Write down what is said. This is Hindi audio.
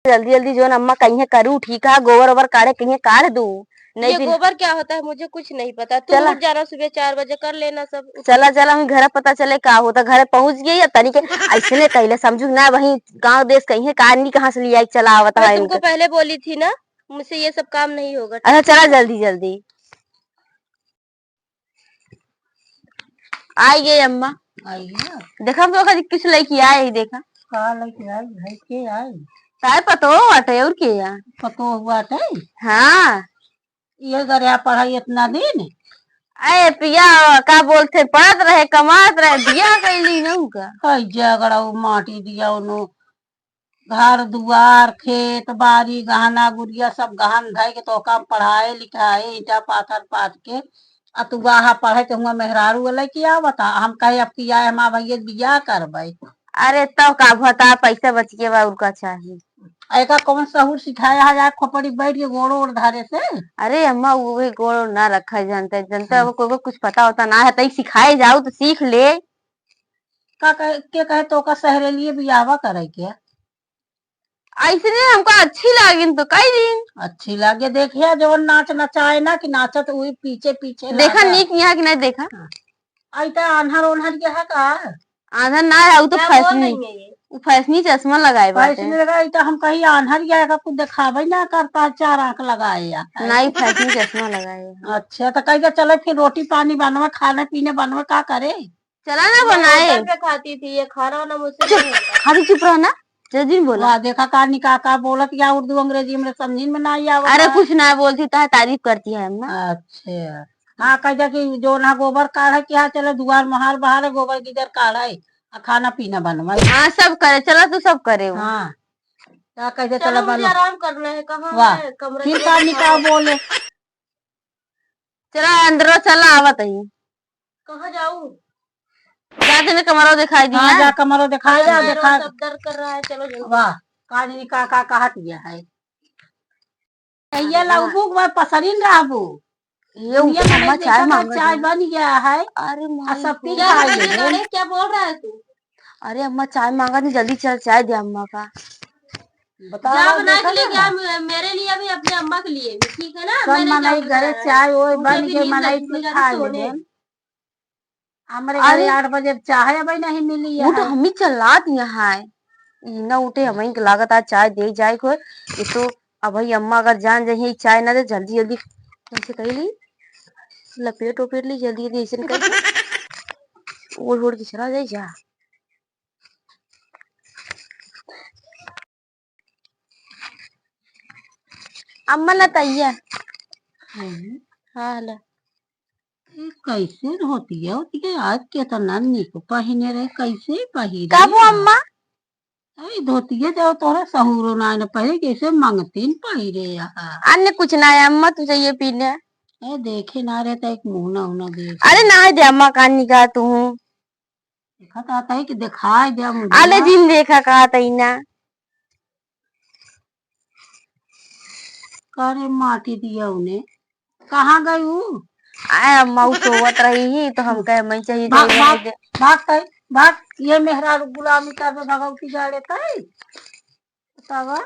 जल्दी जल्दी जो अम्मा कहीं करूँ ठीक है, गोबर ओबर काढ़े कहीं काढ़ दूं। नहीं ये फिर गोबर क्या होता है मुझे कुछ नहीं पता। तुम चला उठ जाना सुबह 4 बजे कर लेना सब। चला चला हम घर पता चले का होता, घर पहुंच गई या तनिक ऐसने कहले समझू ना, वही गांव देश कहीं कहानी कहाँ से लिया चला आवता मैं है तुमको इनका। पहले बोली थी ना, मुझसे ये सब काम नहीं होगा, अच्छा ठीक है चला ना। जल्दी जल्दी आई गई अम्मा। आई है। देखा हम तो किस लड़की आए ही देखा का लड़की आई है के आई तार पतो अटे और के या पतो हुआ थे। हाँ ये गरिया पढ़ाई इतना दिन अरे पिया का बोलते पढ़त रहे कमात रहे बिया कैली नऊ का। कई जगड़ा माटी दिया उनो घर दुआर खेत बाड़ी गहना गुड़िया सब गहन धय के तो काम पढ़ाए लिखाए ईटा पाथर पाथ के अतुआ पढ़े तो हुआ मेहरारू वाले किया बता हम कहे अब किया हम भैया बिया करबे। अरे तब का भता पैसा बच के बा उनका चाहिए। ऐका कौन सहूर सिखाया है यार खोपड़ी बैठ के गोड़ो ओढ़ धारे से। अरे अम्मा वो भी गोड़ ना रखा जनता जनता अब कोई को कुछ पता होता ना है, तई सिखाए जाओ तो सीख ले। के कहे तो का सहरे लिए बियावा करे के ऐसने हमको अच्छी लागिन तो कई दिन अच्छी लागे देखिए जो नाच नचाए ना कि नाचत हुई पीछे पीछे देखा लागा। नीक यहाँ कि नहीं देखा। ऐसा आन्हर ओन्हर के है का आधा ना है वो तो क्या बोल फैशनी, रही है ये। वो फैशनी चश्मा लगाए बाटे। पैसे लगा तो हम कहीं आन्हर जाएगा कुछ दिखावे ना करता 4 आंख लगाए या नहीं फैशनी चश्मा लगाए। अच्छा तो कहीं चले फिर रोटी पानी बनवे खाने पीने बनवे का करे। चला ना मैं बनाए होटल पे खाती थी, ये खाना वाना मुझसे नहीं होता। खाली चुप रहना जल्दी बोला। वाह देखा का निका का बोलत या उर्दू अंग्रेजी में समझ में ना आवत अरे है। कुछ ना बोलती तो तारीफ करती है अम्मा। अच्छा हाँ कह कि जो ना गोबर काढ़े क्या चले दुआर महार बहार गोबर गिदर काढ़े खाना पीना बनवाए। हाँ सब करे चला तो सब करे वो। हाँ क्या कहते चलो चला मुझे बनो। आराम करना है, कहाँ वाह है कमरा फिर चलो का दिखाओ। निका बोले चला अंदर चला आवत ही कहाँ जाऊँ। जाते ने कमरा दिखाई हाँ दिया। जा कमरो दिखाए जा पैर देखा। और सब दर्द कर रहा है, चलो जल्दी। वाह कानी का कहत दिया है ये लगबू मैं पसरीन रहबू ये दुनिया में अम्मा नहीं चाय देखा था मांग चाय बन गया है अरे और माई सब पी क्या खाए है ये ले। गाड़ी, क्या बोल रहा है तू। अरे अम्मा चाय मांगा थी जल्दी चल चाय दे अम्मा का। बता जा बना देखा के लेके ना आ, मेरे लिए भी अपने अम्मा के लिए भी, ठीक है ना। सब मैं नहीं मनई जाऊंगी घरे बनाना, चाय वो मुझे बन भी के नींद मनई लगी, मैं पी जाती खा ले सोने। हमारे घरे अरे 8 बजे चाय अभी नहीं मिली वो तो है। हम ही चला दिया है ना उठे हमें लागत आज चाय दे जाए को ये तो। अब भाई अम्मा अगर जान जाइए चाय ना दे जल्दी जल्दी तुमसे कही ली लपेट ओपेट ली जल्दी जल्दी ऐसे कर ओढ़ ओढ़ के चला जाए जा। अम्मा ना तैया हाँ ला ये कैसे होती है आज के तो नानी को पहने रहे कैसे पहने कब अम्मा अरे धोतिए जाओ तोरा सहूरो ना न पहले कैसे मंगतीन पहिरे यहाँ। अन्य कुछ ना है अम्मा तुझे ये पीने। ए देखे ना रहे तो एक मुंह ना उना देख अरे ना दे अम्मा कान निकाह तू देखा तो आता है कि दिखाई दे मुझे आले ना। दिन देखा कहा तई ना करे माटी दिया उन्हें कहाँ गई वो। आए अम्मा वो सोवत रही ही तो हम कहे मैं चाहिए भाग जाइए नहीं भाग दे। भाग कहीं भाग ये मेहरा गुलामी कर भगवती जा लेता है बतावा।